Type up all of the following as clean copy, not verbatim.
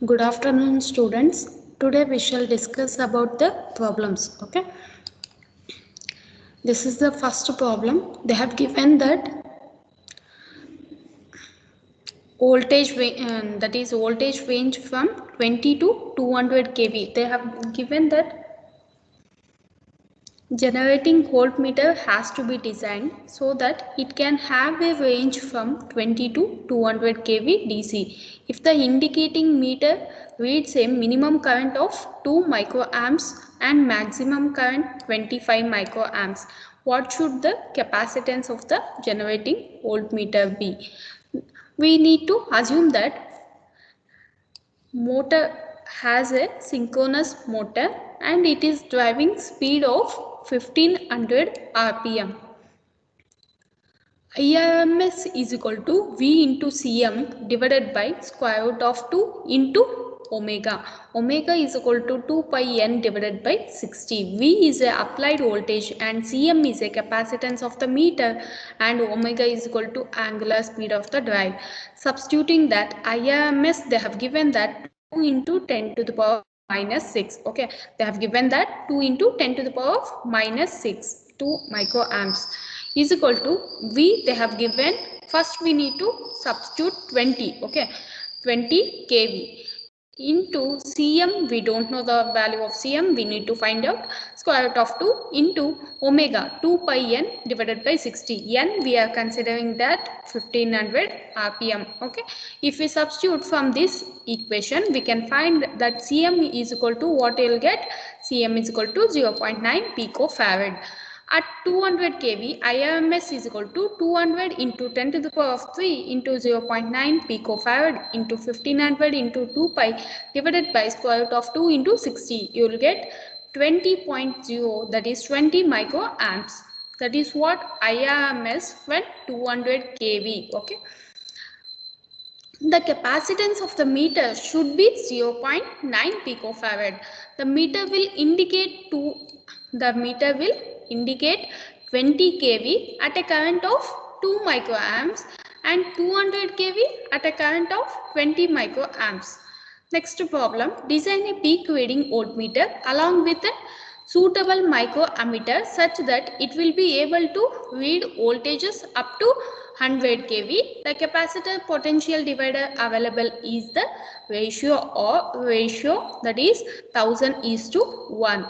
Good afternoon, students. Today we shall discuss about the problems. Okay, this is the first problem. They have given that that is voltage range from 20 to 200 kV. They have given that generating voltmeter has to be designed so that it can have a range from 20 to 200 kV DC. If the indicating meter reads a minimum current of 2 microamps and maximum current 25 microamps, what should the capacitance of the generating voltmeter be? We need to assume that motor has a synchronous motor and it is driving speed of 1500 rpm. IRMS is equal to V into Cm divided by square root of 2 into omega. Omega is equal to 2 pi n divided by 60. V is a applied voltage and Cm is a capacitance of the meter and omega is equal to angular speed of the drive. Substituting that IRMS, they have given that 2 into 10 to the power minus 6. Okay, they have given that 2 into 10 to the power of minus 6, 2 microamps is equal to V. They have given, first we need to substitute 20. Okay, 20 kV into Cm. We don't know the value of Cm. We need to find out square root of 2 into omega 2 pi n divided by 60. N we are considering that 1500 rpm. Okay, if we substitute from this equation, we can find that Cm is equal to what we will get. Cm is equal to 0.9 picofarad. At 200 kV, IRMS is equal to 200 into 10 to the power of 3 into 0.9 picofarad into 1500 into 2 pi divided by square root of 2 into 60. You will get 20.0, that is 20 microamps. That is what IRMS when 200 kV. Okay. The capacitance of the meter should be 0.9 picofarad. The meter will indicate 20 kV at a current of 2 microamps and 200 kV at a current of 20 microamps. Next problem, design a peak reading voltmeter along with a suitable microammeter such that it will be able to read voltages up to 100 kV. The capacitor potential divider available is the ratio that is 1000:1.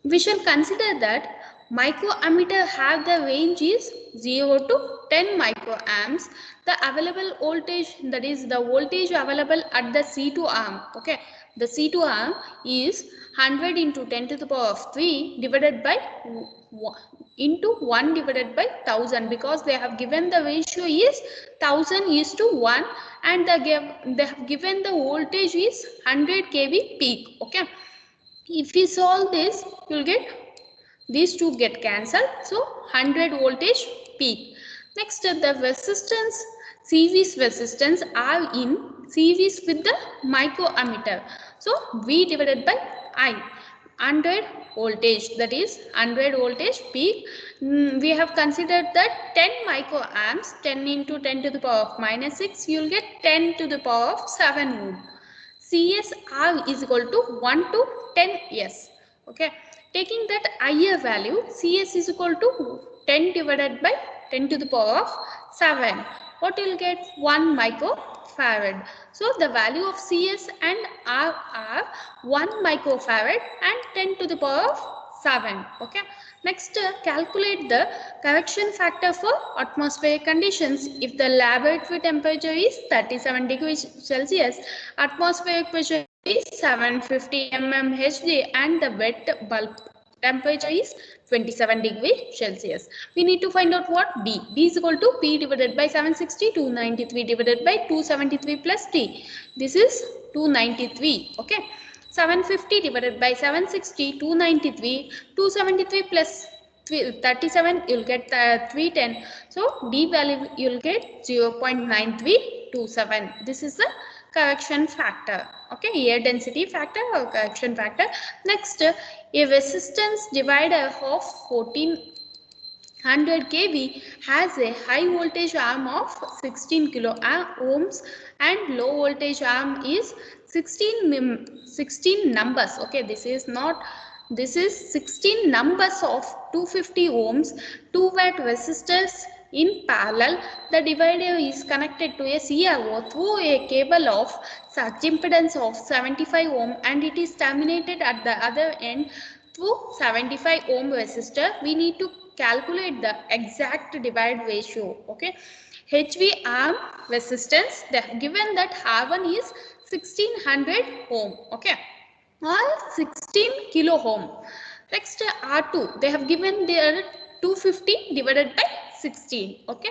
We shall consider that microammeter have the range is 0 to 10 microamps. The available voltage, that is the voltage available at the C2 arm. Okay, the C2 arm is 100 into 10 to the power of 3 divided by into 1 divided by 1000, because they have given the ratio is 1000:1 and they have given the voltage is 100 kV peak. Okay, if we solve this, you will get these two get cancelled. So 100 voltage peak. Next, the resistance, series resistance are in series with the microammeter. So V divided by I. 100 voltage, that is 100 voltage peak. We have considered that 10 microamps, 10 into 10 to the power of minus 6, you will get 10 to the power of 7 ohm. CSR is equal to 1 to 10s. Okay, taking that higher value, CS is equal to 10 divided by 10 to the power of 7. What you will get? 1 microfarad. So the value of CS and R are 1 microfarad and 10 to the power of 7. Okay. Next, calculate the correction factor for atmospheric conditions. If the laboratory temperature is 37 degrees Celsius, atmospheric pressure is 750 mmHg and the wet bulb temperature is 27 degrees Celsius. We need to find out what B. B is equal to P divided by 760, 293 divided by 273 plus T. This is 293. Okay. 750 divided by 760, 293, 273 plus 37, you'll get 310. So D value you'll get 0.9327. This is the correction factor. Okay, air density factor or correction factor. Next, a resistance divider of 1400 kV has a high voltage arm of 16 kilo ohms and low voltage arm is 16 numbers. Okay, this is 16 numbers of 250 ohms 2 watt resistors in parallel. The divider is connected to a CRO through a cable of surge impedance of 75 ohm and it is terminated at the other end through 75 ohm resistor. We need to calculate the exact divide ratio. Okay, HV arm resistance, they have given that R1 is 1600 ohm. Okay, or 16 kilo ohm. Next R2, they have given their 250 divided by 16. Okay,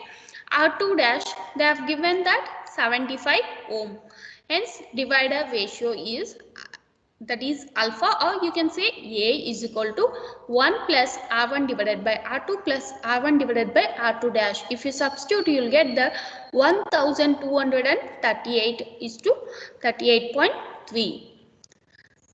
R2 dash, they have given that 75 ohm. Hence divider ratio is, that is alpha, or you can say A is equal to 1 plus R1 divided by R2 plus R1 divided by R2 dash. If you substitute, you will get the 1238 is to 38.3.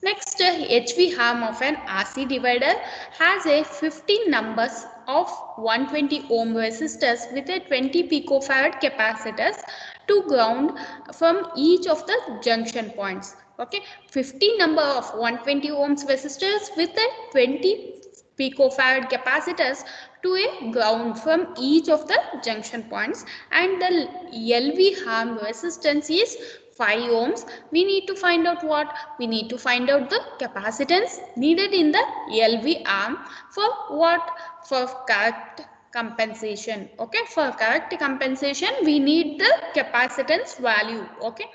Next, HV arm of an RC divider has a 15 numbers of 120 ohm resistors with a 20 picofarad capacitors to ground from each of the junction points. Okay, 15 number of 120 ohms resistors with a 20 picofarad capacitors to a ground from each of the junction points, and the LV arm resistance is 5 ohms. We need to find out what? We need to find out the capacitance needed in the LV arm for what? For correct compensation. Okay, for correct compensation we need the capacitance value. Okay,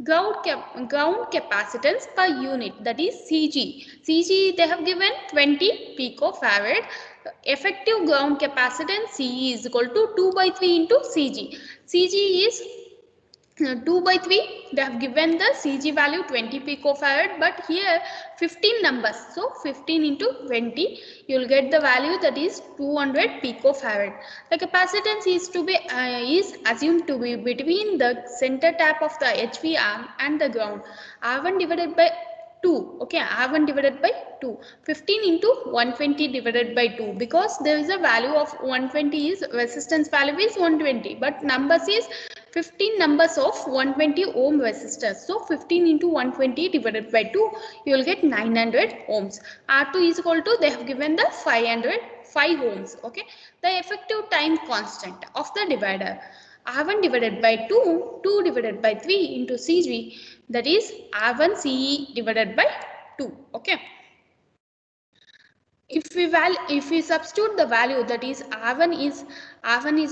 ground capacitance per unit, that is CG. CG they have given 20 picofarad. Effective ground capacitance CE is equal to 2 by 3 into CG. CG is 2 by 3, they have given the CG value 20 picofarad, but here 15 numbers, so 15 into 20, you will get the value, that is 200 picofarad. The capacitance is to be is assumed to be between the center tap of the HV arm and the ground. R1 divided by 2. Okay, R1 divided by 2. 15 into 120 divided by 2, because there is a value of 120 is resistance value is 120, but numbers is 15 numbers of 120 ohm resistors. So 15 into 120 divided by 2, you will get 900 ohms. R2 is equal to, they have given the 5 ohms. Okay, the effective time constant of the divider, R1 divided by 2, 2 divided by 3 into CG, that is R1 CE divided by 2. Okay, if we substitute the value, that is R1 is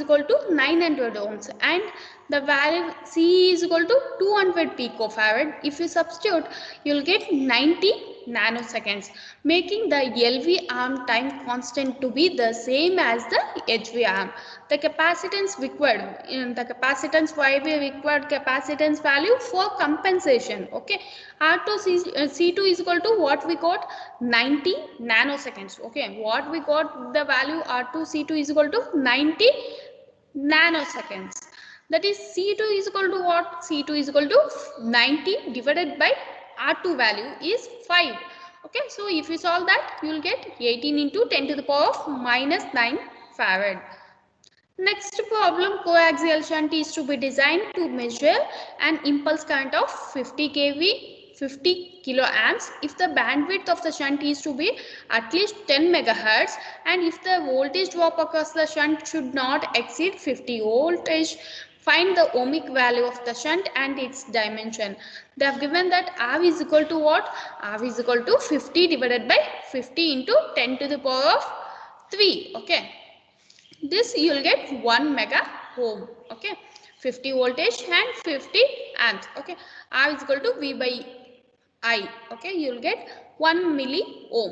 equal to 900 ohms and the value CE is equal to 200 picofarad. If you substitute, you will get 90 nanoseconds, making the LV arm time constant to be the same as the HV arm. The capacitance required, why we required capacitance value for compensation. Okay, R2 C2 is equal to what we got, 90 nanoseconds. Okay, what we got, the value R2 C2 is equal to 90 nanoseconds. That is C2 is equal to what? C2 is equal to 90 divided by R2 value is 5. Okay, so if you solve that, you will get 18 into 10 to the power of minus 9 farad. Next problem, coaxial shunt is to be designed to measure an impulse current of 50 kV 50 kiloamps if the bandwidth of the shunt is to be at least 10 megahertz and if the voltage drop across the shunt should not exceed 50 voltage. Find the ohmic value of the shunt and its dimension. They have given that R is equal to what? R is equal to 50 divided by 50 into 10 to the power of 3. Okay, this you will get 1 mega ohm. Okay, 50 voltage and 50 amps. Okay, R is equal to V by I. Okay, you will get 1 milli ohm.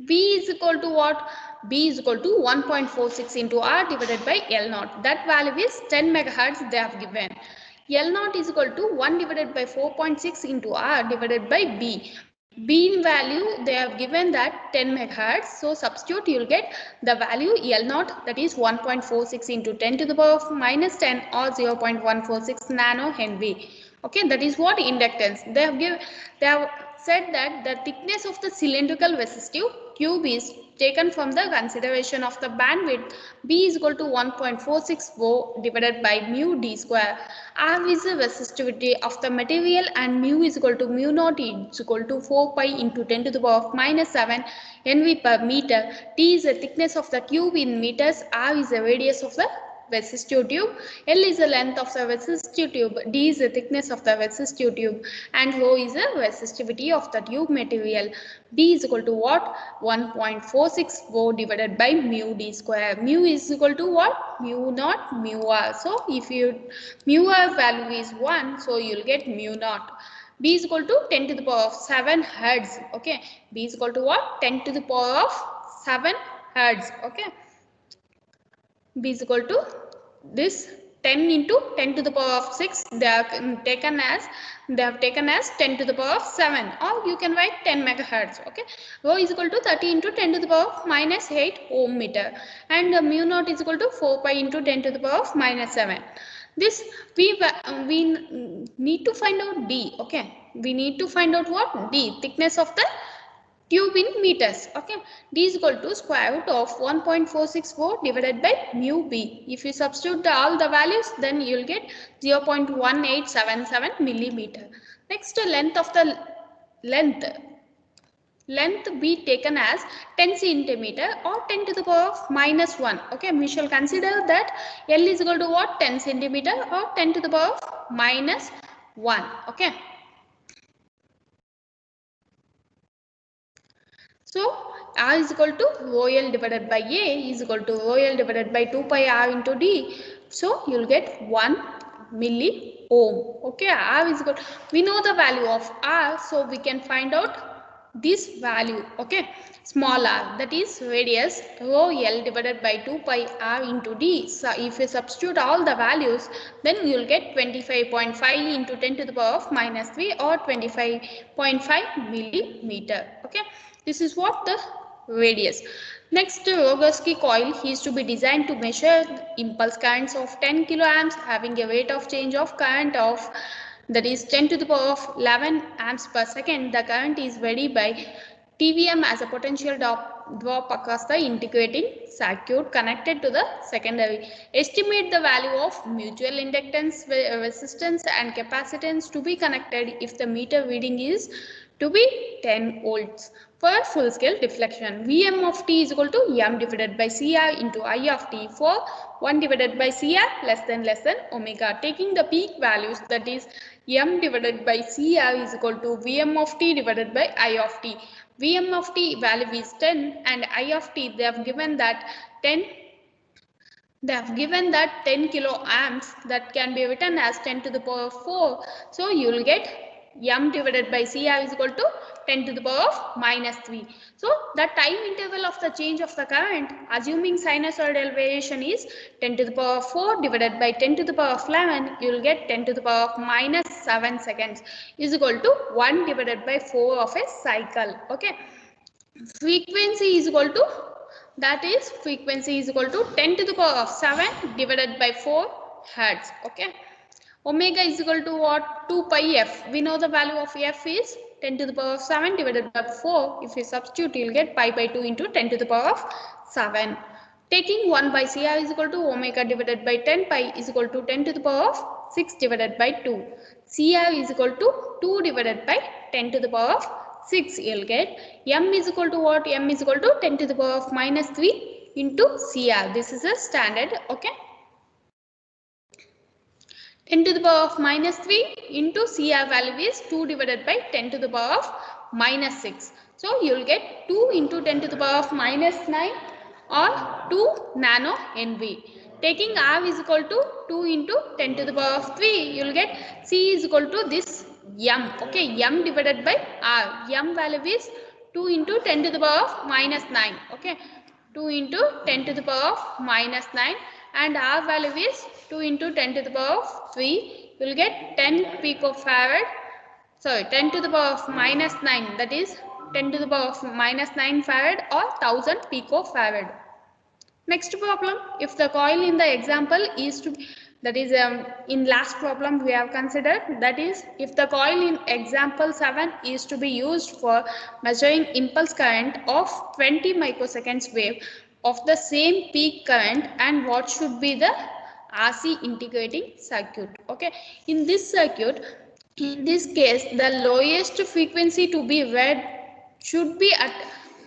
B is equal to what? B is equal to 1.46 into R divided by L naught. That value is 10 megahertz they have given. L naught is equal to 1 divided by 4.6 into R divided by B. B in value they have given that 10 megahertz. So substitute, you will get the value L naught, that is 1.46 into 10 to the power of minus 10 or 0.146 nano Henry. Okay, that is what inductance they have given. They have said that the thickness of the cylindrical resistive tube is taken from the consideration of the bandwidth B is equal to 1.464 divided by mu d square. R is the resistivity of the material and mu is equal to mu naught is equal to 4 pi into 10 to the power of minus 7 Nv per meter. T is the thickness of the tube in meters. R is the radius of the resistive tube. L is the length of the resistive tube. D is the thickness of the resistive tube. And rho is the resistivity of the tube material. D is equal to what? 1.464 divided by mu d square. Mu is equal to what? Mu naught mu r. So if you mu r value is 1, so you'll get mu naught. B is equal to 10 to the power of 7 hertz. Okay. B is equal to what? 10 to the power of 7 hertz. Okay. B is equal to this 10 into 10 to the power of 6. They have taken as 10 to the power of 7, or you can write 10 megahertz. Okay. Rho is equal to 30 into 10 to the power of minus 8 ohm meter, and mu naught is equal to 4 pi into 10 to the power of minus 7. This we need to find out D. Okay. We need to find out what? D, thickness of the tube in meters. Okay. D is equal to square root of 1.464 divided by mu B. If you substitute all the values, then you'll get 0.1877 millimeter. Next, length of the length be taken as 10 centimeter or 10 to the power of minus 1. Okay, we shall consider that L is equal to what? 10 centimeter or 10 to the power of minus 1. Okay. So R is equal to rho L divided by A is equal to rho L divided by 2 pi R into D. So you'll get 1 milli ohm. Okay, R is equal. We know the value of R, so we can find out this value. Okay, small r, that is radius, rho L divided by 2 pi R into D. So if you substitute all the values, then you'll get 25.5 into 10 to the power of minus 3 or 25.5 millimeter. Okay. This is what the radius. Next, Rogowski coil is to be designed to measure impulse currents of 10 kiloamps having a rate of change of current of, that is 10 to the power of 11 amps per second. The current is varied by TVM as a potential drop across the integrating circuit connected to the secondary. Estimate the value of mutual inductance, resistance and capacitance to be connected if the meter reading is to be 10 volts. For full scale deflection, Vm of t is equal to m divided by Cr into I of t for 1 divided by Cr less than omega. Taking the peak values, that is m divided by Cr is equal to Vm of t divided by I of t. Vm of t value is 10 and I of t they have given that 10 kilo amps, that can be written as 10 to the power 4. So you will get m divided by Cr is equal to 10 to the power of minus 3. So the time interval of the change of the current, assuming sinusoidal variation, is 10 to the power 4 divided by 10 to the power of 11. You will get 10 to the power of minus 7 seconds is equal to 1 divided by 4 of a cycle. Okay. Frequency is equal to, that is frequency is equal to 10 to the power of 7 divided by 4 hertz. Okay. Omega is equal to what? 2 pi f. We know the value of f is 10 to the power of 7 divided by 4. If you substitute, you'll get pi by 2 into 10 to the power of 7. Taking 1 by Cr is equal to omega divided by 10 pi is equal to 10 to the power of 6 divided by 2. Cr is equal to 2 divided by 10 to the power of 6. You'll get m is equal to what? M is equal to 10 to the power of minus 3 into Cr. This is a standard. Okay. 10 to the power of minus 3 into Cr value is 2 divided by 10 to the power of minus 6. So you will get 2 into 10 to the power of minus 9 or 2 nano NV. Taking R is equal to 2 into 10 to the power of 3, you will get C is equal to this M. Okay, M divided by R. M value is 2 into 10 to the power of minus 9. Okay, 2 into 10 to the power of minus 9. And R value is 2 into 10 to the power of 3. You will get 10 picofarad. Sorry, 10 to the power of minus 9. That is 10 to the power of minus 9 farad or 1000 picofarad. Next problem. If the coil in the example is to That is, in last problem we have considered, that is, if the coil in example 7 is to be used for measuring impulse current of 20 microseconds wave of the same peak current, and what should be the RC integrating circuit. Okay, in this circuit, in this case, the lowest frequency to be read should be at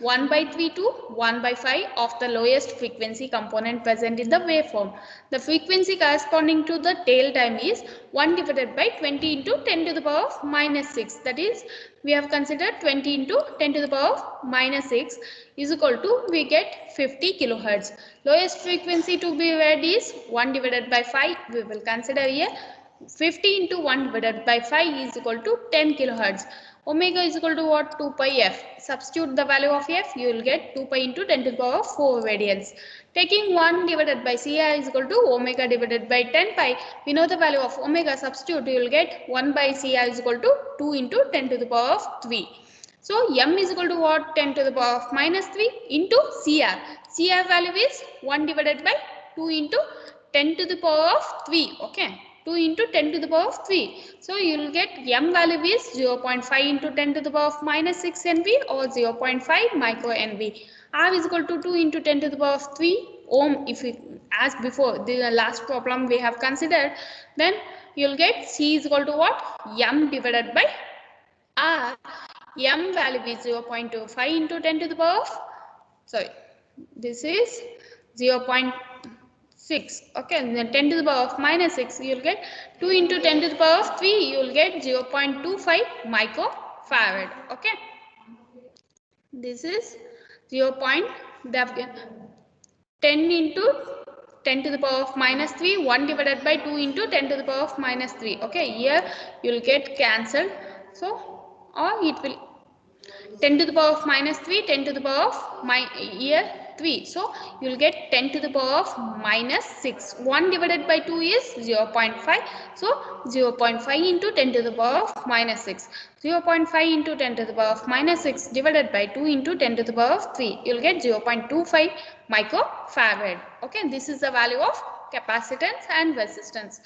1 by 3 to 1 by 5 of the lowest frequency component present in the waveform. The frequency corresponding to the tail time is 1 divided by 20 into 10 to the power of minus 6. That is, we have considered 20 into 10 to the power of minus 6 is equal to, we get 50 kilohertz. Lowest frequency to be read is 1 divided by 5. We will consider here 50 into 1 divided by 5 is equal to 10 kilohertz. Omega is equal to what? 2 pi f. Substitute the value of f, you will get 2 pi into 10 to the power of 4 radians. Taking 1 divided by CR is equal to omega divided by 10 pi. We know the value of omega. Substitute, you will get 1 by CR is equal to 2 into 10 to the power of 3. So m is equal to what? 10 to the power of minus 3 into CR. CR value is 1 divided by 2 into 10 to the power of 3. Okay. 2 into 10 to the power of 3. So you will get m value is 0.5 into 10 to the power of minus 6 NV or 0.5 micro NV. R is equal to 2 into 10 to the power of 3 ohm. If we, as before the last problem we have considered, then you will get C is equal to what? M divided by R. M value is 0.25 into 10 to the power of, sorry, this is 0.6. Okay, and then 10 to the power of minus 6, you will get 2 into 10 to the power of 3, you will get 0.25 microfarad. Okay, this is 10 into 10 to the power of minus 3, 1 divided by 2 into 10 to the power of minus 3. Okay, here you will get cancelled. So, or it will 10 to the power of minus 3, 10 to the power of here 3. So, you will get 10 to the power of minus 6. 1 divided by 2 is 0.5. So, 0.5 into 10 to the power of minus 6. 0.5 into 10 to the power of minus 6 divided by 2 into 10 to the power of 3. You will get 0.25 microfarad. Okay, this is the value of capacitance and resistance.